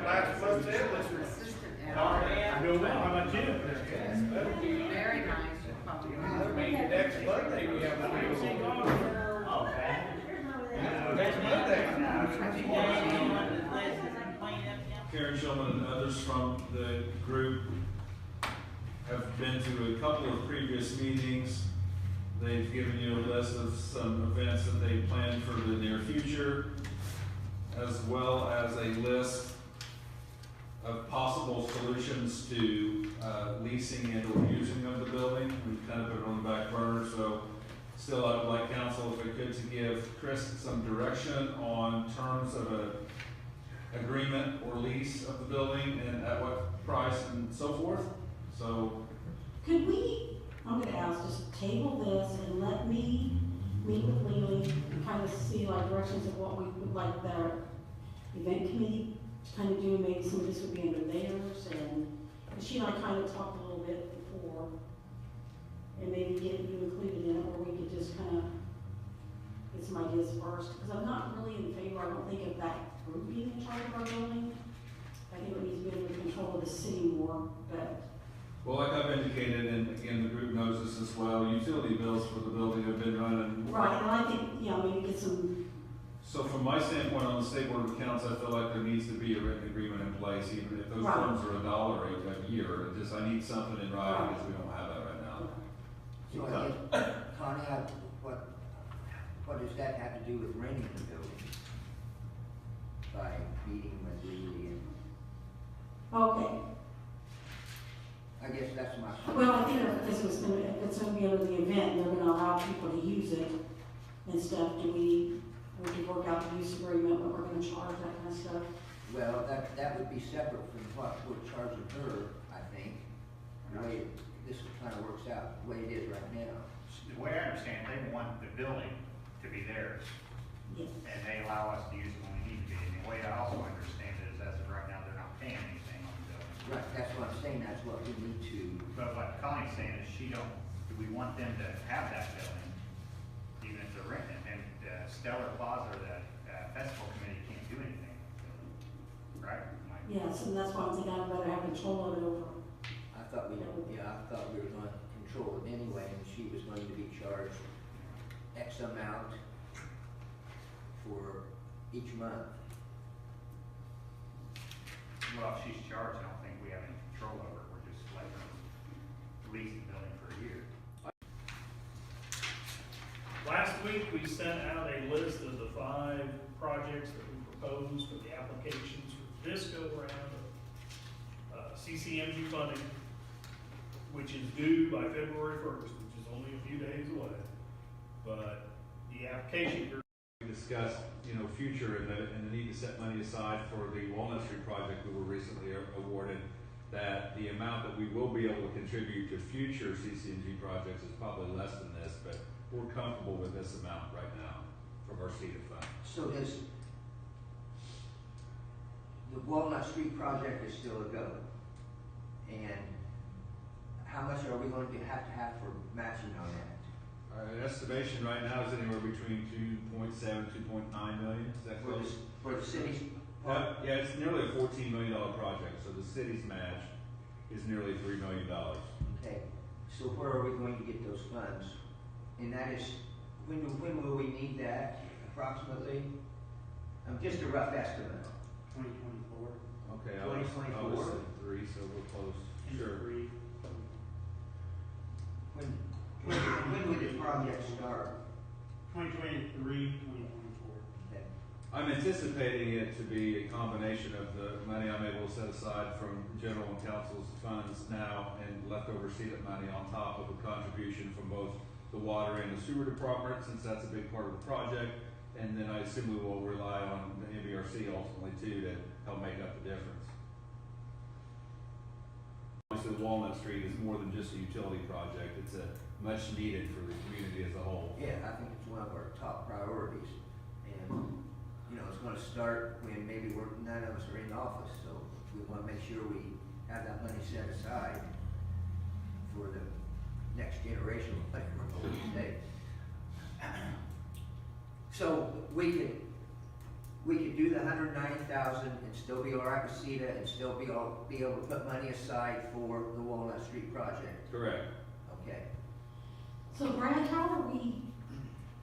last month's ambulance. Assistant How editor. about you? Very nice. Maybe next Monday we have a meeting. Okay. Next Monday. Karen Shulman and others from the group have been to a couple of previous meetings. They've given you a list of some events that they plan for the near future, as well as a list of possible solutions to leasing and or using of the building. We've kind of put it on the back burner, so still I would like council, if we could, to give Chris some direction on terms of a agreement or lease of the building and at what price and so forth. So Could we, I'm gonna ask, just table this and let me meet with Lily and kind of see like directions of what we would like the event committee to kind of do, maybe some of this would be under theirs, and she and I kind of talked a little bit before, and maybe get you included in it, or we could just kind of get some ideas first, because I'm not really in favor, I don't think of that group being in charge of our building. I think it needs to be under control of the city more, but well, like I've indicated, and again, the group knows this as well, utility bills for the building have been running. right, and I think, maybe get some. So from my standpoint on the state board of accounts, I feel like there needs to be a written agreement in place, even if those Right. terms are $1 a year. I need something in writing because we don't have that right now. So I guess, Connie, what does that have to do with renting the building? By meeting with Lily and, Okay, I guess that's my. well, I think if it's gonna be under the event, they're gonna allow people to use it and stuff, we could work out the use agreement, what we're gonna charge, that kind of stuff. Well, that would be separate from what we're charging her, I think. The way this kind of works out, the way it is right now. The way I understand, they want the building to be theirs, Yes. and they allow us to use it when we need to be. And the way I also understand it is, as of right now, they're not paying anything on the building. Right, that's what I'm saying, that's what we need to, But what Connie's saying is, do we want them to have that building, even if they're renting it? And Stellar Plaza, or the festival committee can't do anything, right? Yes, and that's why I'm thinking I'd rather have control of it over. I thought we were going to control it anyway, and she was going to be charged X amount for each month. Well, if she's charged, I don't think we have any control over it. We're just letting them lease the building for a year. Last week, we sent out a list of the 5 projects that we proposed for the applications for this go-around of CCMG funding, which is due by February 1st, which is only a few days away. But the application period. We discussed, future and the need to set money aside for the Walnut Street project we were recently awarded, that the amount that we will be able to contribute to future CCNG projects is probably less than this, but we're comfortable with this amount right now from our seed of funds. So does the Walnut Street project is still a go? And how much are we going to have for matching on that? Our estimation right now is anywhere between 2.7, 2.9 million. Is that close? For the city's Yeah, it's nearly a $14 million project, so the city's match is nearly $3 million. Okay, so where are we going to get those funds? And that is, when will we need that approximately? Just a rough estimate. 2024. Okay, I 2024? was at 3, so we're close. Sure. When would this project start? 2023, 2024. Okay. I'm anticipating it to be a combination of the money I'm able to set aside from general and council's funds now and leftover CEDAP money on top of a contribution from both the water and the sewer department, since that's a big part of the project. And then I assume we will rely on the MBRC ultimately too to help make up the difference. Obviously, Walnut Street is more than just a utility project. It's a much needed for the community as a whole. Yeah, I think it's one of our top priorities. And, it's going to start when maybe none of us are in office, so we want to make sure we have that money set aside for the next generation, like we're going to say. So we could we could do the 190,000 and still be all right with CETA and still be able to put money aside for the Walnut Street project. Correct. Okay. So Brad, how are we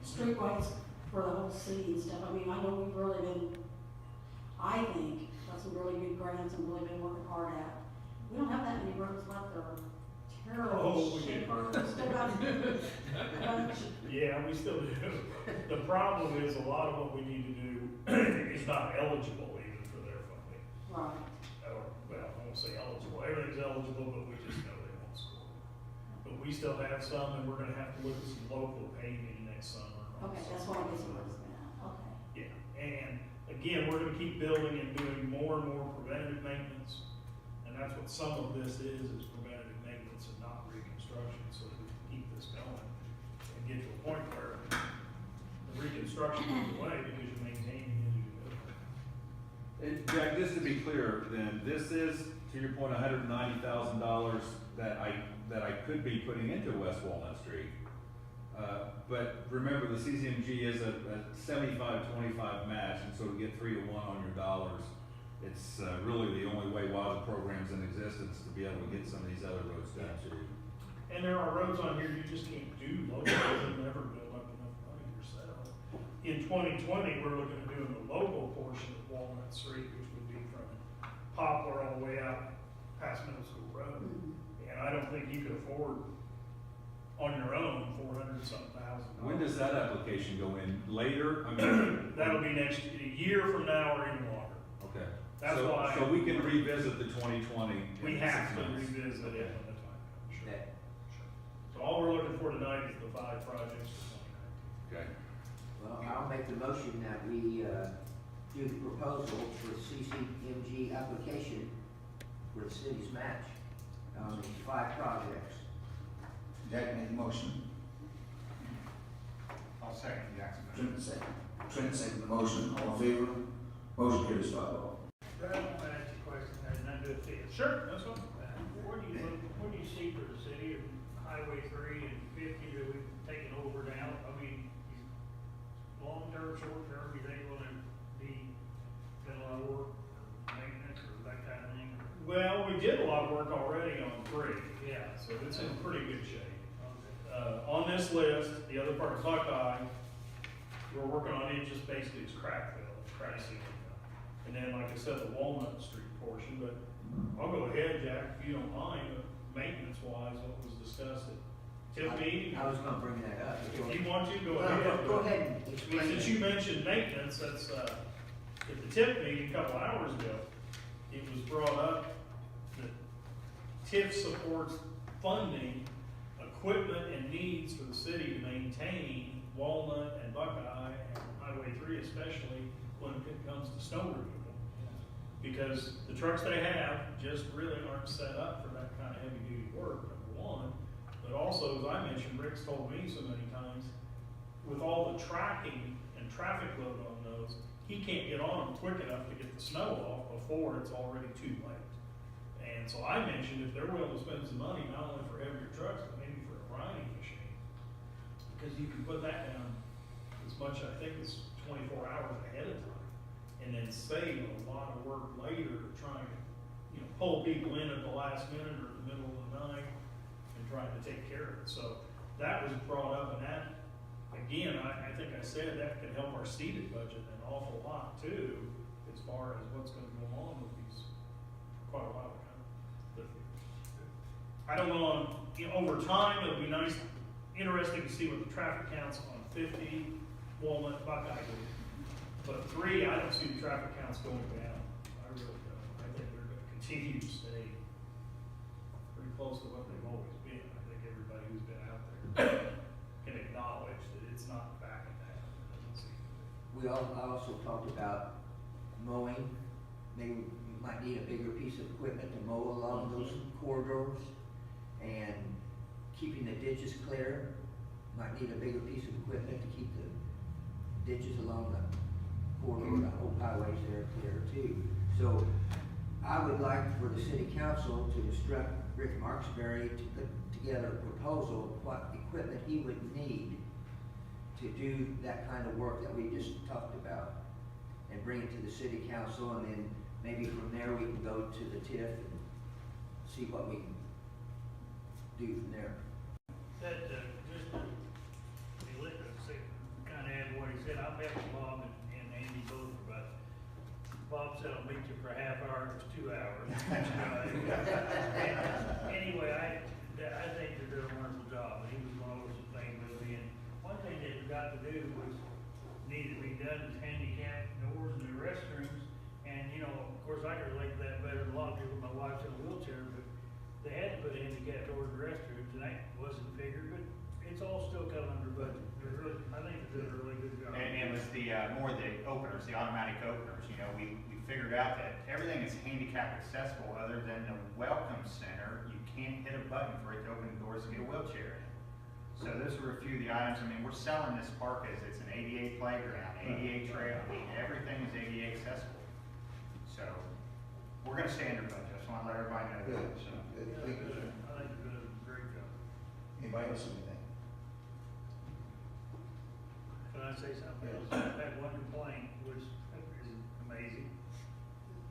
streetlights for the whole city and stuff? I mean, I know we've really been, I think, got some really good grants and really been working hard at. We don't have that many roads left that are terrible Oh, we shape. do. We still got a bunch. Yeah, we still do. The problem is a lot of what we need to do is not eligible even for their funding. Right. Or, well, I won't say eligible, everything's eligible, but we just know they won't score. But we still have some, and we're gonna have to look at some local paving next summer. Okay, that's what I guess it was at. Okay. Yeah, and again, we're gonna keep building and doing more and more preventative maintenance. And that's what some of this is preventative maintenance and not reconstruction, so that we can keep this going and get to a point where the reconstruction goes away because you're maintaining it as you go. And Jack, just to be clear, then, this is, to your point, $190,000 that I could be putting into West Walnut Street. But remember, the CCMG is a 75-25 match, and so to get 3 to 1 on your dollars, it's really the only way while the program's in existence to be able to get some of these other roads done too. And there are roads on here you just can't do local, you'll never build up enough money yourself. In 2020, we're looking at doing the local portion of Walnut Street, which would be from Poplar all the way out past Middle School Road. And I don't think you could afford on your own $400-something thousand. When does that application go in? Later? I mean, That'll be next, a year from now or even longer. okay. That's So- why- So we can revisit the 2020. We in have 6 to months. revisit it Okay. when the time comes, sure. Okay. Sure. So all we're looking for tonight is the 5 projects for 2019. Okay. Well, I'll make the motion that we, do the proposal for the CCMG application for the city's match on these 5 projects. Jack made the motion. I'll second Jackson. Trent second. Trent second the motion. All in favor? Motion carries 5-0. Brad, I want to ask you a question, has nothing to do with this. Sure, that's fine. What do you see for the city of Highway 3 and 50 that we've taken over now? I mean, long-term, short-term, you think gonna be, been a lot of work, or maintenance, or that kind of thing? Well, we did a lot of work already on 3. Yeah. So it's in pretty good shape. Okay. On this list, the other part of Buckeye, we're working on it just basically as crack fill, crack sealing. And then, like I said, the Walnut Street portion, but I'll go ahead, Jack, if you don't mind, maintenance wise, what was discussed at TIF meeting. I was gonna bring that up. If you want to, go No, ahead. Go ahead and explain. Since you mentioned maintenance, that's, at the TIF meeting a couple hours ago, it was brought up that TIF supports funding equipment and needs for the city to maintain Walnut and Buckeye and Highway 3 especially when it comes to snow removal. Because the trucks they have just really aren't set up for that kind of heavy duty work, number one. But also, as I mentioned, Rick's told me so many times, with all the tracking and traffic load on those, he can't get on them quick enough to get the snow off before it's already too late. And so I mentioned if they're willing to spend some money, not only for heavier trucks, but maybe for a grinding machine. Because you can put that down as much, I think it's 24 hours ahead of time. And then save a lot of work later trying to, pull people in at the last minute or the middle of the night and trying to take care of it. So that was brought up, and that, again, I think I said that could help our seated budget an awful lot too, as far as what's gonna go on with these, quite a while ago. I don't know, over time, it'll be nice, interesting to see what the traffic counts on 50, Walnut, Buckeye do. But 3, I don't see the traffic counts going down. I really don't. I think they're gonna continue to stay pretty close to what they've always been. I think everybody who's been out there can acknowledge that it's not backing down. It doesn't seem to be. I also talked about mowing. Maybe we might need a bigger piece of equipment to mow along those corridors and keeping the ditches clear. Might need a bigger piece of equipment to keep the ditches along the corridor, the whole highways there clear too. So I would like for the city council to instruct Rick Marksberry to put together a proposal of what equipment he would need to do that kind of work that we just talked about. And and bring it to the city council, and then maybe from there we can go to the TIF and see what we can do from there. That, just to kind of add what he said, I met with Bob and Andy both about, Bob said I'll meet you for a half hour, it was 2 hours. Anyway, I think they're doing a wonderful job, and he was going over some things with me, and one thing they forgot to do was, needed to be done is handicap doors in the restrooms, and, you know, of course, I can relate to that better than a lot of people, my wife's in a wheelchair, but they had to put handicap doors in the restrooms, and that wasn't figured, but it's all still coming under budget. They're really, I think they're doing a really good job. And it was the, more the openers, the automatic openers, you know, we figured out that everything is handicap accessible other than the welcome center. You can't hit a button for it to open the doors to get a wheelchair in. So those were a few of the items. I mean, we're selling this park as it's an ADA playground, ADA trail. I mean, everything is ADA accessible. So we're gonna stay under budget. I just wanna let everybody know that, so. Good, Yeah, thank you, sir. I think they're doing a great job. Anybody else have anything? Can I say something else? I had one complaint, which is amazing.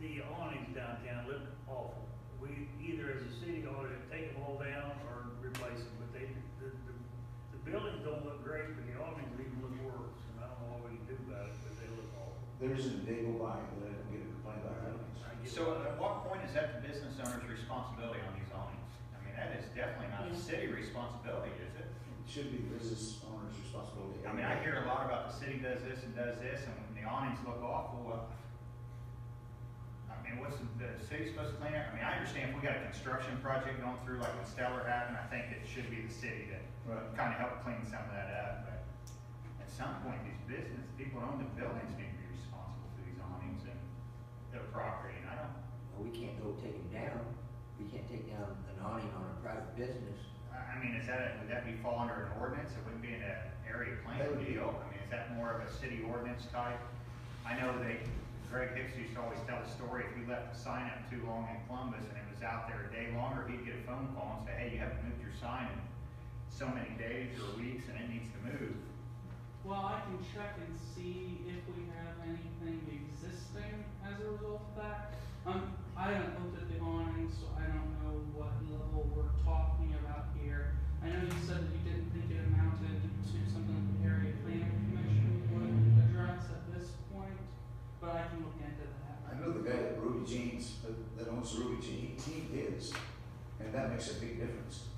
The awnings downtown look awful. We either as a city ought to take them all down or replace them, but the buildings don't look great, but the awnings even look worse. And I don't know what we can do about it, but they look awful. There isn't a day go by that I don't get a complaint about awnings. I get So it. at what point is that the business owner's responsibility on these awnings? I mean, that is definitely not the city responsibility, is it? It should be the business owner's responsibility. I mean, I hear a lot about the city does this, and when the awnings look awful, I mean, what's the city supposed to clean up? I mean, I understand if we got a construction project going through like what Stellar had, and I think it should be the city that Right. kind of help clean some of that up, but at some point, these business, people who own the buildings need to be responsible for these awnings and their property, and I don't, Well, we can't go take them down. We can't take down an awning on a private business. I mean, would that be fall under an ordinance? It wouldn't be in an area That plan would be- deal. I mean, is that more of a city ordinance type? I know Greg Hicks used to always tell the story, if you left a sign up too long in Columbus and it was out there a day longer, he'd get a phone call and say, hey, you haven't moved your sign in so many days or weeks and it needs to move. Well, I can check and see if we have anything existing as a result of that. I haven't looked at the awnings, so I don't know what level we're talking about here. I know you said that you didn't think it amounted to something that the area planning commission would address at this point, but I can look into that. I know the guy at Ruby Jeans, that owns the Ruby Jeans, he is, and that makes a big difference.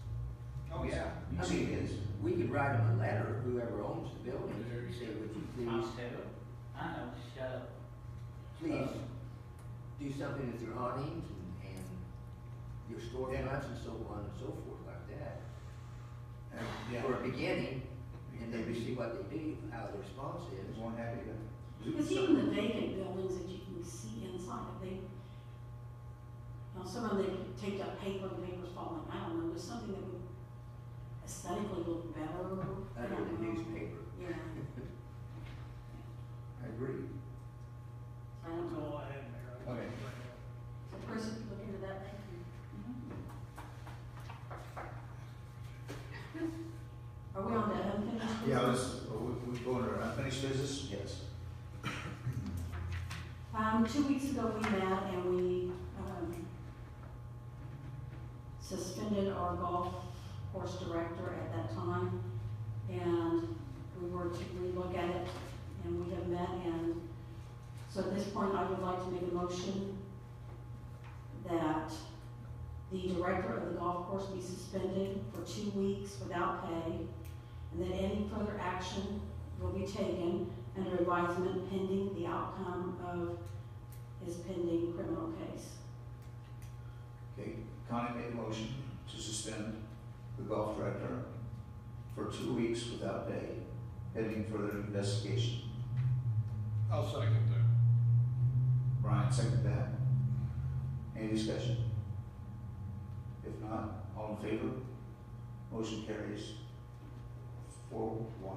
Oh, yeah. You I see mean, it is. we could write them a letter, whoever owns the building, say, would you please, I know, shut up. please do something with your awnings and your storefronts and so on and so forth like that. And, yeah, For a beginning, and then we see what they do, how the response is. I'm more happy to do Because even the something. vacant buildings that you can see inside, they, you know, some of them, they taped up paper, the paper's falling out, and there's something that would aesthetically look better. I Under don't the know. newspaper. Yeah, I agree. I don't That's know. all I have, Mayor. I Okay. So Chris, if you look into that, thank you. Are we on to unfinished business? Yeah, we go under unfinished business, yes. 2 weeks ago, we met and we, suspended our golf course director at that time. And we were to relook at it, and we have met, and so at this point, I would like to make a motion that the director of the golf course be suspended for 2 weeks without pay, and that any further action will be taken under advisement pending the outcome of his pending criminal case. Okay, Connie made a motion to suspend the golf director for 2 weeks without pay, pending further investigation. I'll second that. Brian seconded that. Any discussion? If not, all in favor? Motion carries 4-1. 4-1,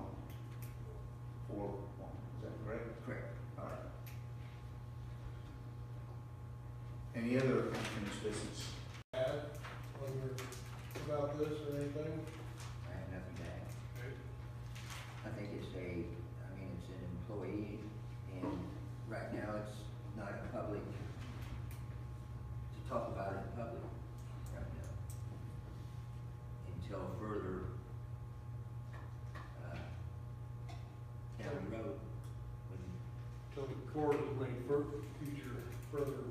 is that correct? Correct. All right. Any other unfinished business? Add about this or anything? I have nothing to add. Okay. I think it's an employee, and right now talk about it in public right now. Until further, down the road, when, So the court will make future further.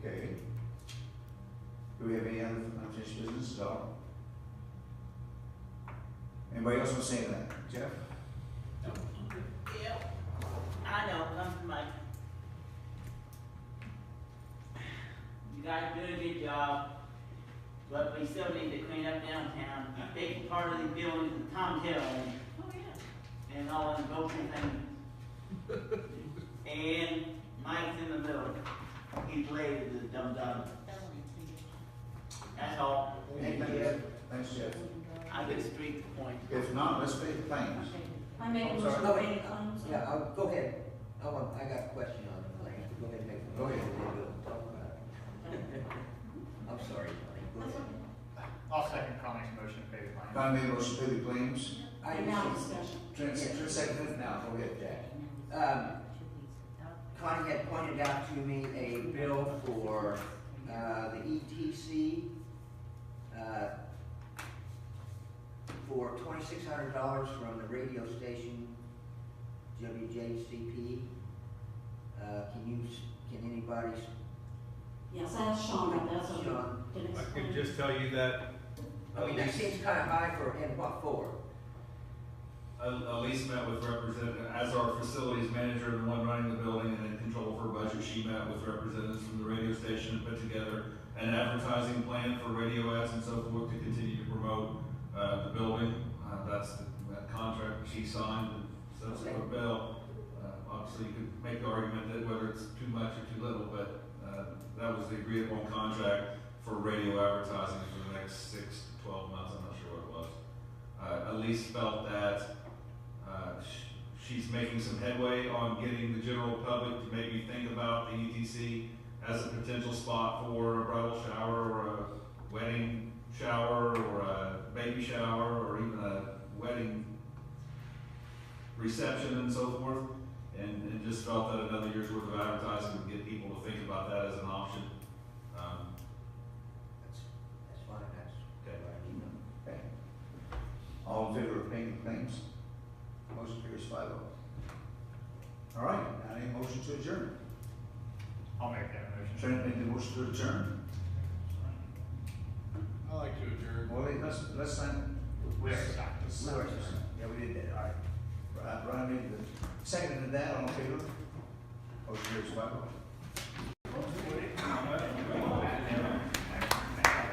Okay. Do we have any other unfinished business at all? Anybody else want to say that? Jeff? Yeah, I know, come from my. You guys do a good job, but we still need to clean up downtown. A big part of the building is Tom Hill. Oh, yeah. And all them broken things. And Mike's in the middle. He's late as a dumb. That's all. thank you, Jeff. Thanks, Jeff. I can street the point. If not, let's pay the claims. I make a I'm motion sorry. to pay the claims. Yeah, go ahead. I got a question on the claims. Go ahead and make. Go ahead. Then we'll talk about it. I'm sorry, Connie. Go That's ahead. okay. I'll second Connie's motion to pay the claim. Connie made a motion to pay the claims. And now discussion. Trent seconded it. Now, go ahead, Jack. Connie had pointed out to me a bill for, the ETC, for $2,600 from the radio station WJCP. Can anybody, Yes, I asked Sean about that, so he Sean, can I explain. can just tell you that. I mean, that seems kind of high for, and what for? Elise met with as our facilities manager, the one running the building and in control of her budget, she met with representatives from the radio station and put together an advertising plan for radio ads and so forth to continue to promote, the building. That's that contract she signed and subsequent bill. Obviously, you could make the argument that whether it's too much or too little, but, that was the agreed upon contract for radio advertising for the next 6 to 12 months. I'm not sure what it was. Elise felt that she's making some headway on getting the general public to maybe think about the ETC as a potential spot for a bridal shower or a wedding shower or a baby shower or even a wedding reception and so forth. And just felt that another year's worth of advertising would get people to think about that as an option. That's fine, that's Okay. what I need to know. Okay. All in favor of paying the claims? Motion carries 5-0. All right, now any motion to adjourn? I'll make that motion. Trent made the motion to adjourn. I like to adjourn. Well, let's sign. We already signed this. Yeah, we did that, all right. Brian made the second to that, all in favor? Motion carries 5-0.